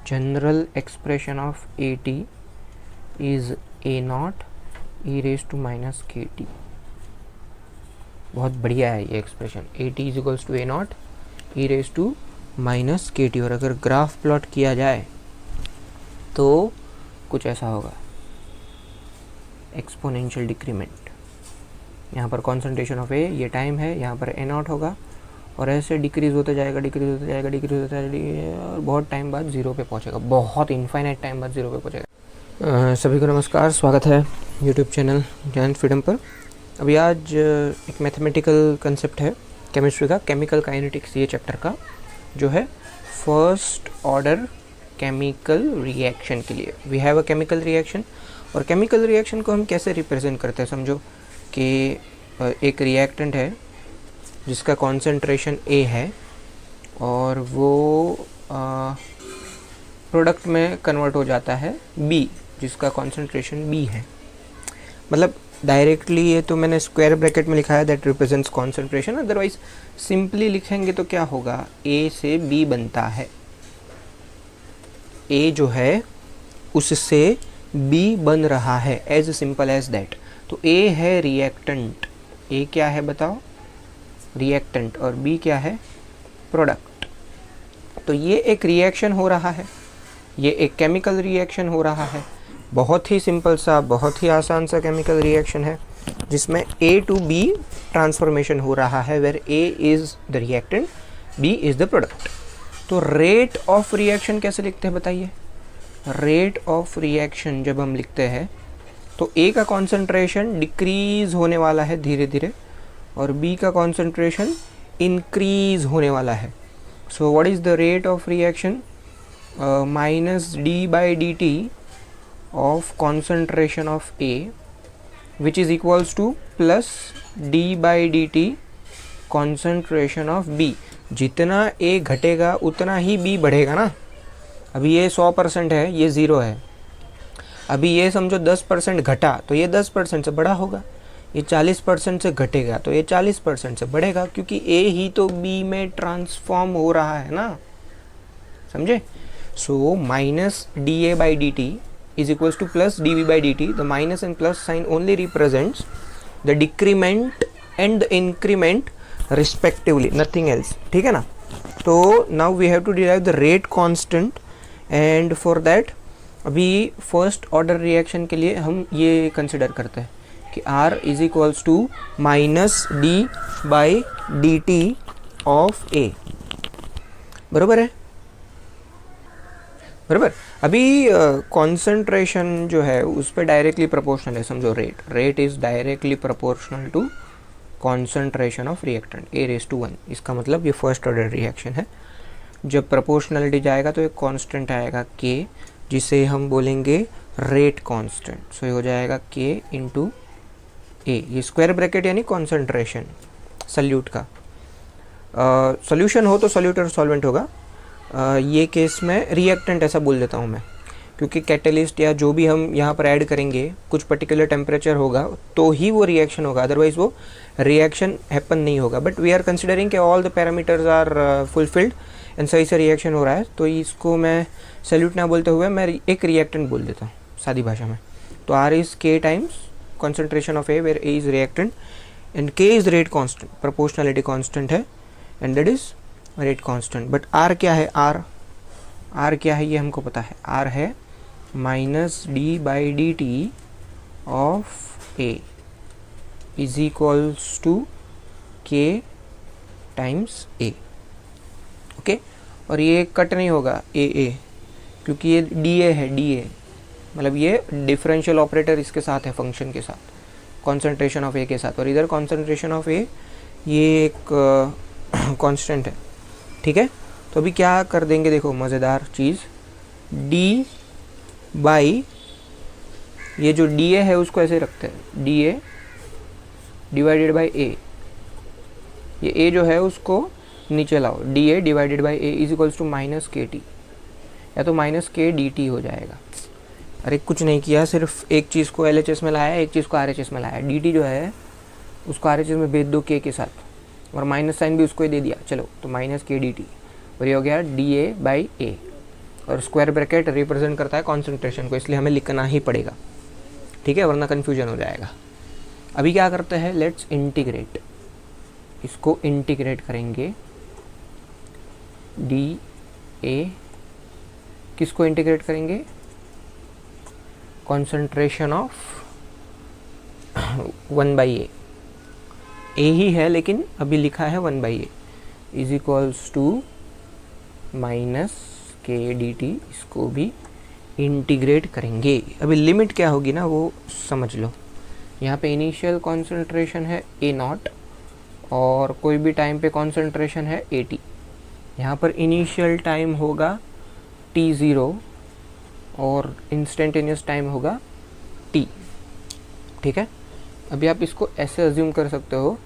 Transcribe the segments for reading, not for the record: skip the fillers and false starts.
General expression of A T is A naught e raise to minus के T. बहुत बढ़िया है ये expression, A T is equals to A naught e raise to minus के T. और अगर graph plot किया जाए तो कुछ ऐसा होगा, एक्सपोनेंशियल डिक्रीमेंट। यहाँ पर कॉन्सेंट्रेशन ऑफ ए, ये टाइम है, यहाँ पर ए नॉट होगा और ऐसे डिक्रीज होता जाएगा, डिक्रीज होता जाएगा, डिक्रीज होता जाएगा और बहुत टाइम बाद ज़ीरो पे पहुँचेगा, बहुत इनफाइनाइट टाइम बाद ज़ीरो पे पहुँचेगा। सभी को नमस्कार, स्वागत है यूट्यूब चैनल ज्ञान फ्रीडम पर। अभी आज एक मैथमेटिकल कंसेप्ट है केमिस्ट्री का, केमिकल काइनेटिक्स ये चैप्टर का, जो है फर्स्ट ऑर्डर केमिकल रिएक्शन के लिए। We have a chemical reaction, और केमिकल रिएक्शन को हम कैसे रिप्रेजेंट करते हैं, समझो कि एक रिएक्टेंट है जिसका कॉन्सेंट्रेशन ए है और वो प्रोडक्ट में कन्वर्ट हो जाता है बी, जिसका कॉन्सेंट्रेशन बी है। मतलब डायरेक्टली ये तो मैंने स्क्वायर ब्रैकेट में लिखा है, that represents concentration. Otherwise simply लिखेंगे तो क्या होगा, ए से बी बनता है, ए जो है उससे बी बन रहा है, एज सिंपल एज दैट। तो ए है रिएक्टेंट, ए क्या है बताओ, रिएक्टेंट, और बी क्या है, प्रोडक्ट। तो ये एक रिएक्शन हो रहा है, ये एक केमिकल रिएक्शन हो रहा है, बहुत ही सिंपल सा, बहुत ही आसान सा केमिकल रिएक्शन है, जिसमें ए टू बी ट्रांसफॉर्मेशन हो रहा है, where A is the reactant, B is the product. तो रेट ऑफ रिएक्शन कैसे लिखते हैं बताइए। रेट ऑफ रिएक्शन जब हम लिखते हैं तो ए का कॉन्सेंट्रेशन डिक्रीज होने वाला है धीरे धीरे और बी का कॉन्सेंट्रेशन इंक्रीज होने वाला है। So what is the rate of reaction, minus D by D T of concentration of A which is equals to plus D by D T concentration of B. जितना A घटेगा उतना ही B बढ़ेगा ना। अभी ये 100% है, ये 0 है। अभी ये समझो 10% घटा तो ये 10% से बड़ा होगा, ये 40% से घटेगा तो ये 40% से बढ़ेगा, क्योंकि ए ही तो बी में ट्रांसफॉर्म हो रहा है ना, समझे। So minus D A by D T is equals to plus D V by D T. The minus and plus sign only represents the decrement and the increment respectively, nothing else, ठीक है ना। तो now we have to derive the rate constant, and for that अभी first order reaction के लिए हम ये consider करते हैं कि R is equals to minus D by D T of ए, बराबर है, बराबर। अभी कॉन्सेंट्रेशन जो है उस पर डायरेक्टली प्रोपोर्शनल है, समझो rate is directly proportional to concentration of reactant A raise to 1। इसका मतलब ये फर्स्ट ऑर्डर रिएक्शन है। जब प्रोपोर्शनलिटी जाएगा तो एक कांस्टेंट आएगा k, जिसे हम बोलेंगे रेट कांस्टेंट। सो ये हो जाएगा k इंटू ए, ये स्क्वायर ब्रैकेट यानी कॉन्सेंट्रेशन सल्यूट का। सॉल्यूशन हो तो सॉल्यूट और सॉल्वेंट होगा, ये केस में रिएक्टेंट ऐसा बोल देता हूँ मैं, क्योंकि कैटलिस्ट या जो भी हम यहाँ पर ऐड करेंगे कुछ पर्टिकुलर टेम्परेचर होगा तो ही वो रिएक्शन होगा, अदरवाइज वो रिएक्शन हैपन नहीं होगा। बट वी आर कंसिडरिंग कि all the parameters are fulfilled and सही से रिएक्शन हो रहा है, तो इसको मैं सैल्यूट ना बोलते हुए मैं एक रिएक्टेंट बोल देता हूँ सादी भाषा में। तो R is K times concentration of A where A is reactant and K is rate constant, proportionality constant है and that is rate constant. But R क्या है, आर क्या है ये हमको पता है, आर है minus D by D T of A is equals to k times A, okay. और ये कट नहीं होगा ए, क्योंकि ये डी ए है, डी ए मतलब ये डिफरेंशियल ऑपरेटर इसके साथ है, फंक्शन के साथ, कॉन्सेंट्रेशन ऑफ ए के साथ, और इधर कॉन्सेंट्रेशन ऑफ ए ये एक कांस्टेंट है, ठीक है। तो अभी क्या कर देंगे, देखो मज़ेदार चीज़, डी बाई ये जो डी ए है उसको ऐसे रखते हैं, d A divided by A, ये ए जो है उसको नीचे लाओ, d A divided by A is equals to minus के टी, या तो माइनस के डी टी हो जाएगा। अरे कुछ नहीं किया, सिर्फ एक चीज़ को एल एच एस में लाया, एक चीज़ को आर एच एस में लाया। डी टी जो है उसको आर एच एस में भेज दो के साथ, और माइनस साइन भी उसको ही दे दिया, चलो तो माइनस के डी टी, और ये हो गया डी ए बाई ए। और स्क्वायर ब्रैकेट रिप्रेजेंट करता है कॉन्सेंट्रेशन को, इसलिए हमें लिखना ही पड़ेगा, ठीक है, वरना कन्फ्यूजन हो जाएगा। अभी क्या करते हैं, लेट्स इंटीग्रेट, इसको इंटीग्रेट करेंगे डी ए, किसको इंटीग्रेट करेंगे, कॉन्सेंट्रेशन ऑफ 1/a, ए ही है लेकिन अभी लिखा है 1/a is equals to minus k d t, इसको भी इंटीग्रेट करेंगे। अभी लिमिट क्या होगी ना वो समझ लो। यहाँ पे इनिशियल कॉन्सेंट्रेशन है A0 और कोई भी टाइम पे कॉन्सेंट्रेशन है AT। यहाँ पर इनिशियल टाइम होगा T0 और इंस्टेंटेनियस टाइम होगा T, ठीक है। अभी आप इसको ऐसे अज्यूम कर सकते हो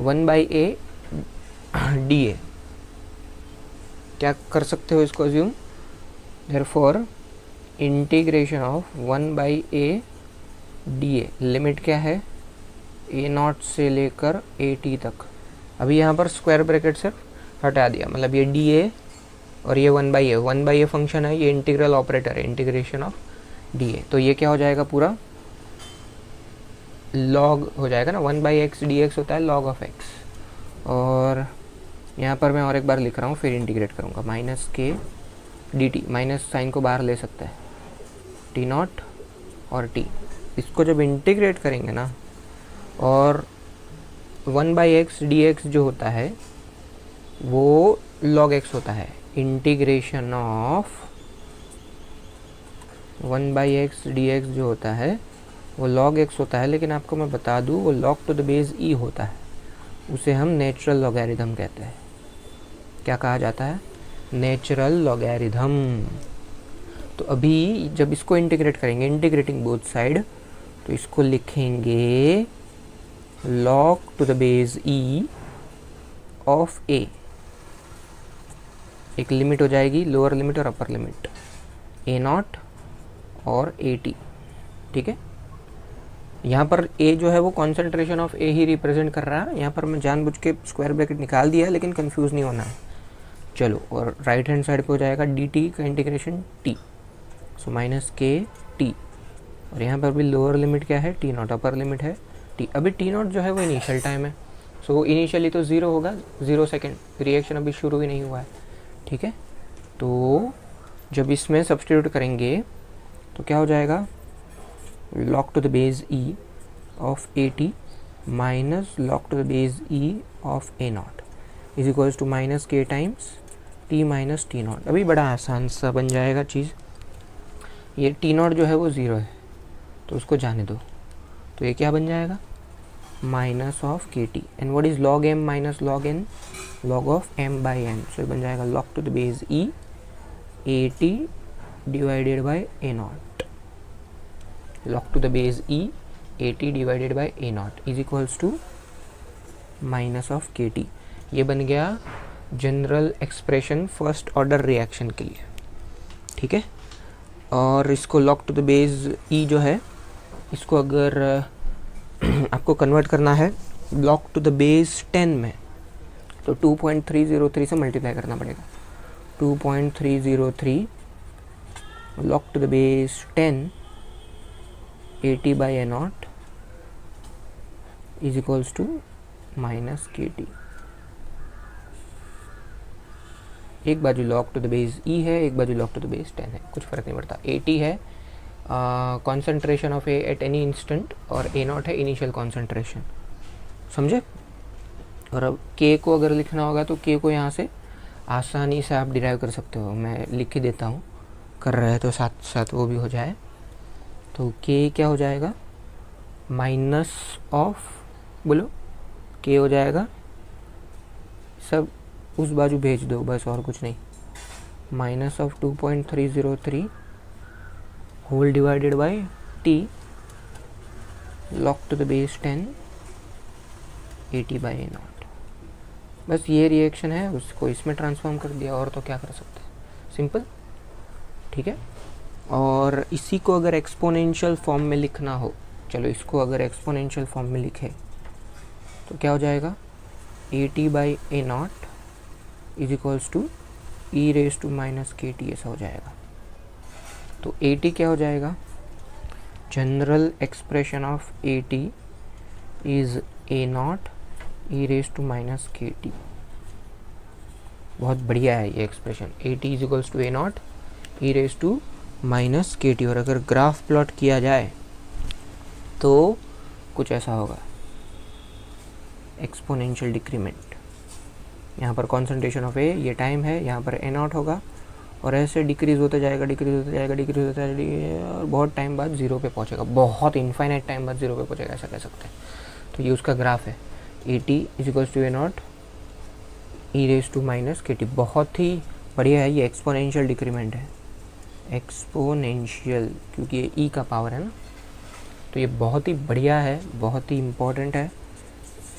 1/a dA, क्या कर सकते हो इसको assume, therefore integration of 1/a dA, limit क्या है A0 से लेकर AT तक। अभी यहाँ पर स्क्वायर ब्रैकेट सिर्फ हटा दिया, मतलब ये dA और ये 1/a फंक्शन है, ये इंटीग्रल ऑपरेटर है, इंटीग्रेशन ऑफ dA, तो ये क्या हो जाएगा, पूरा log हो जाएगा ना, 1/x dx होता है log ऑफ x। और यहाँ पर मैं और एक बार लिख रहा हूँ, फिर इंटीग्रेट करूँगा, माइनस के dt, माइनस साइन को बाहर ले सकता है, T0 और t, इसको जब इंटीग्रेट करेंगे ना, और 1/x dx जो होता है वो log x होता है, इंटीग्रेशन ऑफ 1/x dx जो होता है वो log x होता है, लेकिन आपको मैं बता दूँ वो log to the base e होता है, उसे हम नेचुरल लॉगरिथम कहते हैं। क्या कहा जाता है, नेचुरल लॉगरिथम। तो अभी जब इसको इंटीग्रेट करेंगे, इंटीग्रेटिंग बोथ साइड, तो इसको लिखेंगे log to the base e of a, एक लिमिट हो जाएगी, लोअर लिमिट और अपर लिमिट, A0 और AT, ठीक है। यहाँ पर A जो है वो concentration of A he represent कर रहा है, यहाँ पर मैं जानबूझ के स्क्वायर ब्रैकेट निकाल दिया है, लेकिन कंफ्यूज नहीं होना है। चलो, और राइट हैंड साइड पे हो जाएगा dt का इंटीग्रेशन t, सो माइनस के टी, और यहाँ पर भी लोअर लिमिट क्या है, T0, अपर लिमिट है t। अभी T0 जो है वो इनिशियल टाइम है, सो इनिशियली तो 0 होगा, 0 सेकेंड, रिएक्शन अभी शुरू ही नहीं हुआ है, ठीक है। तो जब इसमें सब्स्टिट्यूट करेंगे तो क्या हो जाएगा, log to the base e of AT minus log to the base e of A0 is equals to minus k times t minus T0। अभी बड़ा आसान सा बन जाएगा चीज़, ये T0 जो है वो 0 है तो उसको जाने दो, तो ये क्या बन जाएगा, minus of k t, and what is log m minus log n, log of m/n, so ये बन जाएगा log to the base e AT divided by A0, log to the base e AT divided by A0 is equals to minus of k t. ये बन गया general expression first order reaction के लिए, ठीक है। और इसको log to the base e जो है, इसको अगर आपको कन्वर्ट करना है log टू द बेस 10 में, तो 2.303 से मल्टीप्लाई करना पड़ेगा, 2.303 log to the base 10 AT by A0 is equals to minus के टी। एक बाजू log to the base e है, एक बाजू log टू द बेस 10 है, कुछ फ़र्क नहीं पड़ता। AT है concentration of A at any instant, और A0 है इनिशियल कॉन्सेंट्रेशन, समझे। और अब k को अगर लिखना होगा तो k को यहाँ से आसानी से आप डिराइव कर सकते हो, मैं लिख ही देता हूँ, कर रहे हैं तो साथ साथ वो भी हो जाए। तो k क्या हो जाएगा, माइनस ऑफ, बोलो k हो जाएगा, सब उस बाजू भेज दो बस, और कुछ नहीं, minus of 2.303 whole divided by t log to the base 10 AT by A0। बस ये रिएक्शन है, उसको इसमें ट्रांसफॉर्म कर दिया, और तो क्या कर सकते हैं, सिंपल, ठीक है। और इसी को अगर एक्सपोनेंशियल फॉर्म में लिखना हो, चलो इसको अगर एक्सपोनेंशियल फॉर्म में लिखे तो क्या हो जाएगा, AT by A0 is equals to e raise to minus के टी, ऐसा हो जाएगा। तो AT क्या हो जाएगा, general expression of AT is A0 e raise to minus KT। बहुत बढ़िया है ये expression, AT is equals to A0 e raise to minus KT। और अगर ग्राफ प्लॉट किया जाए तो कुछ ऐसा होगा, एक्सपोनेंशियल डिक्रीमेंट। यहाँ पर कॉन्सेंट्रेशन ऑफ A ये टाइम है, यहाँ पर A0 होगा और ऐसे डिक्रीज होता जाएगा, डिक्रीज होता जाएगा, डिक्रीज होता जाएगा और बहुत टाइम बाद ज़ीरो पे पहुँचेगा, बहुत इनफाइनाइट टाइम बाद ज़ीरो पे पहुँचेगा, ऐसा कह सकते हैं। तो ये उसका ग्राफ है, AT is equals to A0 e raise to minus KT। बहुत ही बढ़िया है, ये एक्सपोनेंशियल डिक्रीमेंट है, एक्सपोनेंशियल, क्योंकि ये E का पावर है ना, तो ये बहुत ही बढ़िया है, बहुत ही इम्पोर्टेंट है।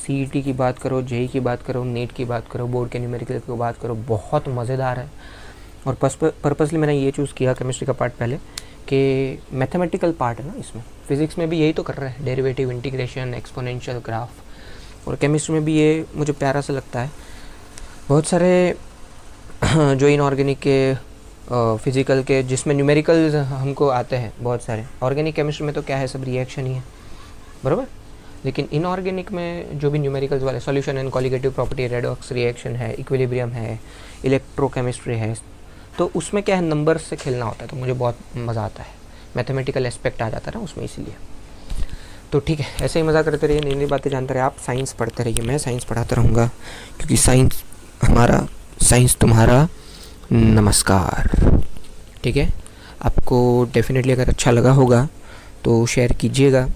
CET की बात करो, JEE की बात करो, नीट की बात करो, बोर्ड के न्यूमेरिकल की बात करो, बहुत मज़ेदार है। और पर्पसली मैंने ये चूज़ किया केमिस्ट्री का पार्ट पहले कि मैथमेटिकल पार्ट है ना इसमें, फिज़िक्स में भी यही तो कर रहे हैं, डेरिवेटिव, इंटीग्रेशन, एक्सपोनेंशियल, ग्राफ। और केमिस्ट्री में भी ये मुझे प्यारा सा लगता है। बहुत सारे जो इनऑर्गेनिक के, फिज़िकल के, जिसमें न्यूमेरिकल्स हमको आते हैं बहुत सारे, ऑर्गेनिक केमिस्ट्री में तो क्या है, सब रिएक्शन ही है, बराबर। लेकिन इनऑर्गेनिक में जो भी न्यूमेरिकल्स वाले, solution and colligative property, redox reaction है, इक्विलिब्रियम है, इलेक्ट्रोकेमिस्ट्री है, तो उसमें क्या है, नंबर से खेलना होता है, तो मुझे बहुत मज़ा आता है, मैथमेटिकल एस्पेक्ट आ जाता है ना उसमें, इसीलिए। तो ठीक है, ऐसे ही मज़ा करते रहिए, नई नई बातें जानते रहिए, आप साइंस पढ़ते रहिए, मैं साइंस पढ़ाता रहूँगा, क्योंकि साइंस हमारा, साइंस तुम्हारा। नमस्कार। ठीक है, आपको डेफिनेटली अगर अच्छा लगा होगा तो शेयर कीजिएगा।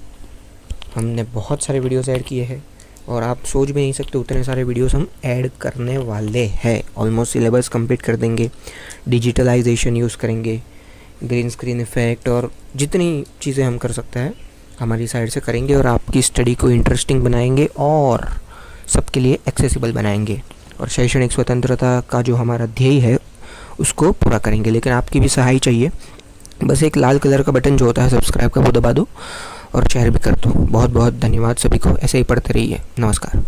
हमने बहुत सारे वीडियोस ऐड किए हैं और आप सोच भी नहीं सकते उतने सारे वीडियोस हम ऐड करने वाले हैं। ऑलमोस्ट सिलेबस कंप्लीट कर देंगे, डिजिटलाइजेशन यूज़ करेंगे, ग्रीन स्क्रीन इफ़ेक्ट और जितनी चीज़ें हम कर सकते हैं हमारी साइड से करेंगे और आपकी स्टडी को इंटरेस्टिंग बनाएंगे और सबके लिए एक्सेसिबल बनाएंगे और शैक्षणिक स्वतंत्रता का जो हमारा ध्येय है उसको पूरा करेंगे। लेकिन आपकी भी सहाय चाहिए, बस एक लाल कलर का बटन जो होता है सब्सक्राइब का, वो दबा दो और शेयर भी कर दो। बहुत बहुत धन्यवाद सभी को, ऐसे ही पढ़ते रहिए। नमस्कार।